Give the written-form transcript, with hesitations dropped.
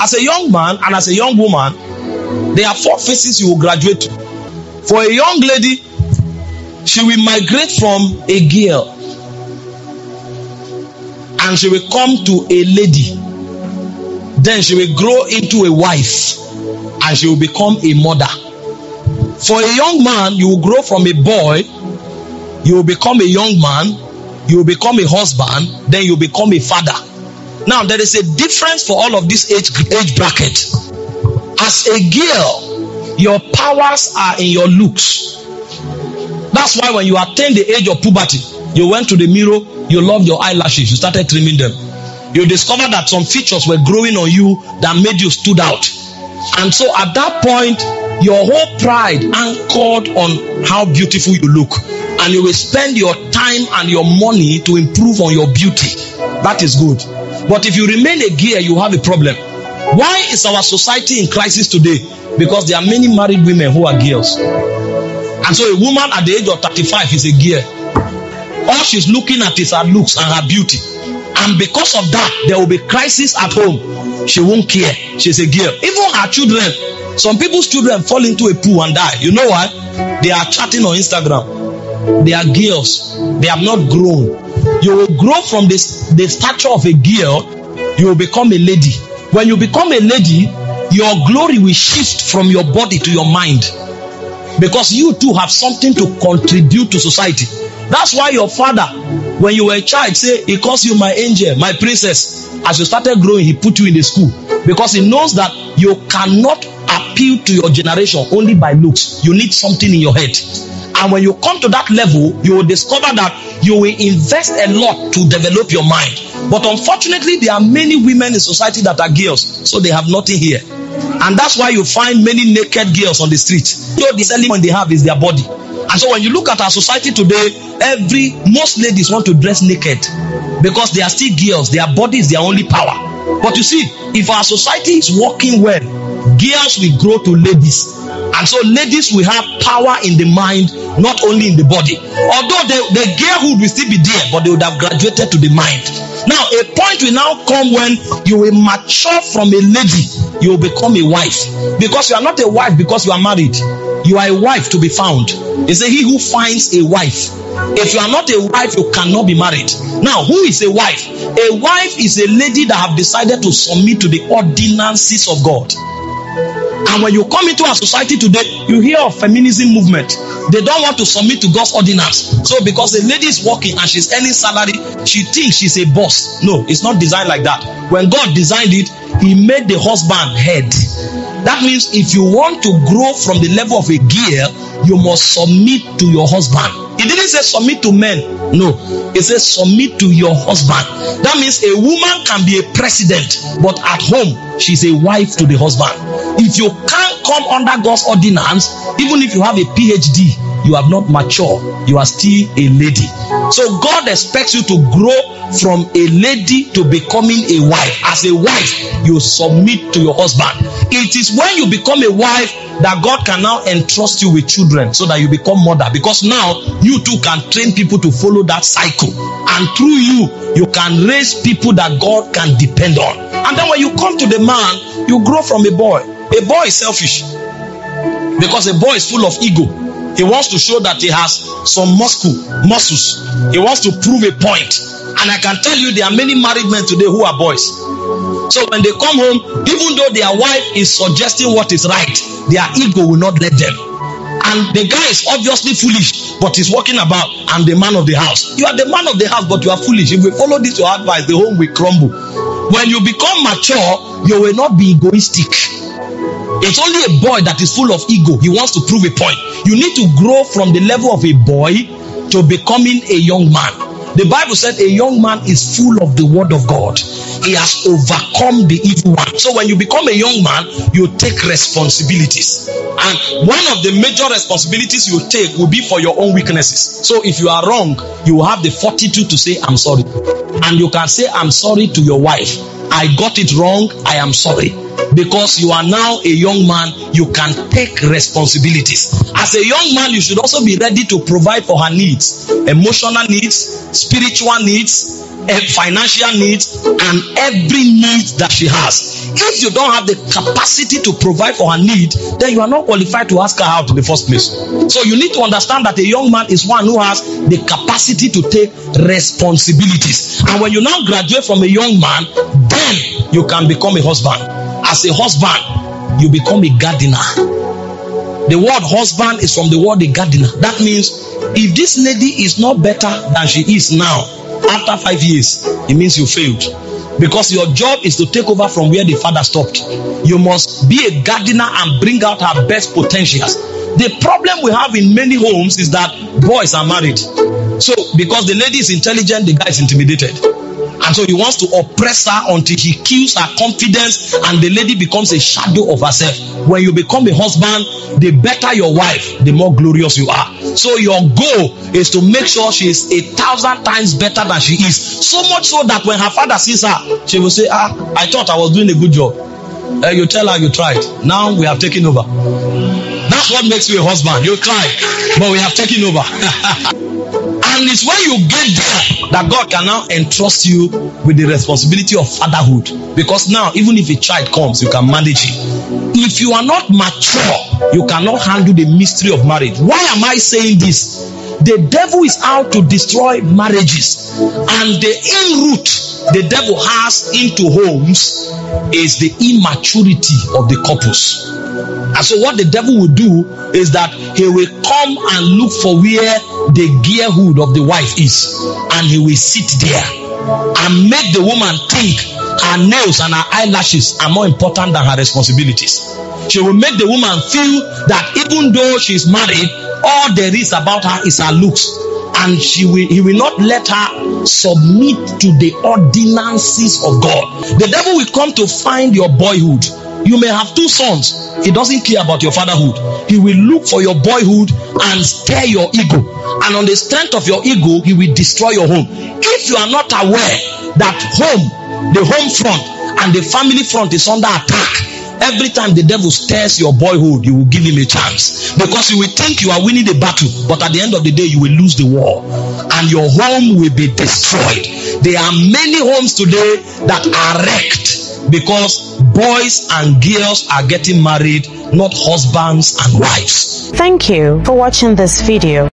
As a young man and as a young woman, there are 4 phases you will graduate to. For a young lady, she will migrate from a girl and she will come to a lady. Then she will grow into a wife and she will become a mother. For a young man, you will grow from a boy, you will become a young man, you will become a husband, then you will become a father. Now, there is a difference for all of this age bracket. As a girl, your powers are in your looks. That's why when you attain the age of puberty, you went to the mirror, you loved your eyelashes, you started trimming them. You discovered that some features were growing on you that made you stood out. And so at that point, your whole pride anchored on how beautiful you look. And you will spend your time and your money to improve on your beauty. That is good. But if you remain a girl, you have a problem. Why is our society in crisis today? Because there are many married women who are girls. And so a woman at the age of 35 is a girl. All she's looking at is her looks and her beauty. And because of that, there will be crisis at home. She won't care. She's a girl. Even her children. Some people's children fall into a pool and die. You know why? They are chatting on Instagram. They are girls. They have not grown. You will grow from the stature of a girl. You will become a lady. When you become a lady, your glory will shift from your body to your mind. Because you too have something to contribute to society. That's why your father, when you were a child, say, he calls you my angel, my princess. As you started growing, he put you in the school. Because he knows that you cannot appeal to your generation only by looks. You need something in your head. And when you come to that level, you will discover that you will invest a lot to develop your mind. But unfortunately, there are many women in society that are girls, so they have nothing here. And that's why you find many naked girls on the street. So the selling point they have is their body. And so when you look at our society today, most ladies want to dress naked because they are still girls. Their body is their only power. But you see, if our society is working well, girls will grow to ladies. And so ladies will have power in the mind, not only in the body. Although the girlhood will still be there, but they would have graduated to the mind. Now, a point will now come when you will mature from a lady, you will become a wife. Because you are not a wife because you are married. You are a wife to be found. They say he who finds a wife. If you are not a wife, you cannot be married. Now, who is a wife? A wife is a lady that have decided to submit to the ordinances of God. And when you come into our society today, you hear of feminism movement. They don't want to submit to God's ordinance. So because a lady is working and she's earning salary, she thinks she's a boss. No, it's not designed like that. When God designed it, he made the husband head. That means if you want to grow from the level of a girl, you must submit to your husband. It didn't say submit to men. No, it says submit to your husband. That means a woman can be a president, but at home, she's a wife to the husband. If you can't come under God's ordinance, even if you have a PhD, you have not matured. You are still a lady. So God expects you to grow from a lady to becoming a wife. As a wife, you submit to your husband. It is when you become a wife that God can now entrust you with children so that you become mother. Because now you too can train people to follow that cycle. And through you, you can raise people that God can depend on. And then when you come to the man, you grow from a boy. A boy is selfish. Because a boy is full of ego. He wants to show that he has some muscles. He wants to prove a point. And I can tell you there are many married men today who are boys. So when they come home, even though their wife is suggesting what is right, their ego will not let them. And the guy is obviously foolish, but he's walking about, I'm the man of the house. You are the man of the house, but you are foolish. If we follow this your advice, the home will crumble. When you become mature, you will not be egoistic. It's only a boy that is full of ego. He wants to prove a point. You need to grow from the level of a boy to becoming a young man. The Bible said a young man is full of the word of God. He has overcome the evil one. So when you become a young man, you take responsibilities. And one of the major responsibilities you take will be for your own weaknesses. So if you are wrong, you will have the fortitude to say, I'm sorry. And you can say, I'm sorry to your wife. I got it wrong. I am sorry. Because you are now a young man, you can take responsibilities. As a young man, you should also be ready to provide for her needs, emotional needs, spiritual needs, financial needs, and every need that she has. If you don't have the capacity to provide for her need, then you are not qualified to ask her out in the first place. So you need to understand that a young man is one who has the capacity to take responsibilities. And when you now graduate from a young man, then you can become a husband. As a husband, you become a gardener. The word husband is from the word a gardener. That means if this lady is not better than she is now, after 5 years, it means you failed. Because your job is to take over from where the father stopped. You must be a gardener and bring out her best potentials. The problem we have in many homes is that boys are married. So because the lady is intelligent, the guy is intimidated. And so he wants to oppress her until he kills her confidence and the lady becomes a shadow of herself. When you become a husband, the better your wife, the more glorious you are. So your goal is to make sure she is 1,000 times better than she is. So much so that when her father sees her, she will say, I thought I was doing a good job. You tell her you tried. Now we have taken over. That's what makes you a husband. You tried, but we have taken over. And it's when you get there that God can now entrust you with the responsibility of fatherhood. Because now, even if a child comes, you can manage him. If you are not mature, you cannot handle the mystery of marriage. Why am I saying this? The devil is out to destroy marriages. And the in-root the devil has into homes is the immaturity of the couples. And so what the devil will do is that he will come and look for where the gearhood of the wife is, and he will sit there and make the woman think her nails and her eyelashes are more important than her responsibilities. She will make the woman feel that even though she's married, all there is about her is her looks, and he will not let her submit to the ordinances of God. The devil will come to find your boyhood. You may have 2 sons. He doesn't care about your fatherhood. He will look for your boyhood and stir your ego. And on the strength of your ego, he will destroy your home. If you are not aware that the home front and the family front is under attack, every time the devil stirs your boyhood, you will give him a chance. Because you will think you are winning the battle, but at the end of the day, you will lose the war. And your home will be destroyed. There are many homes today that are wrecked because boys and girls are getting married, not husbands and wives. Thank you for watching this video.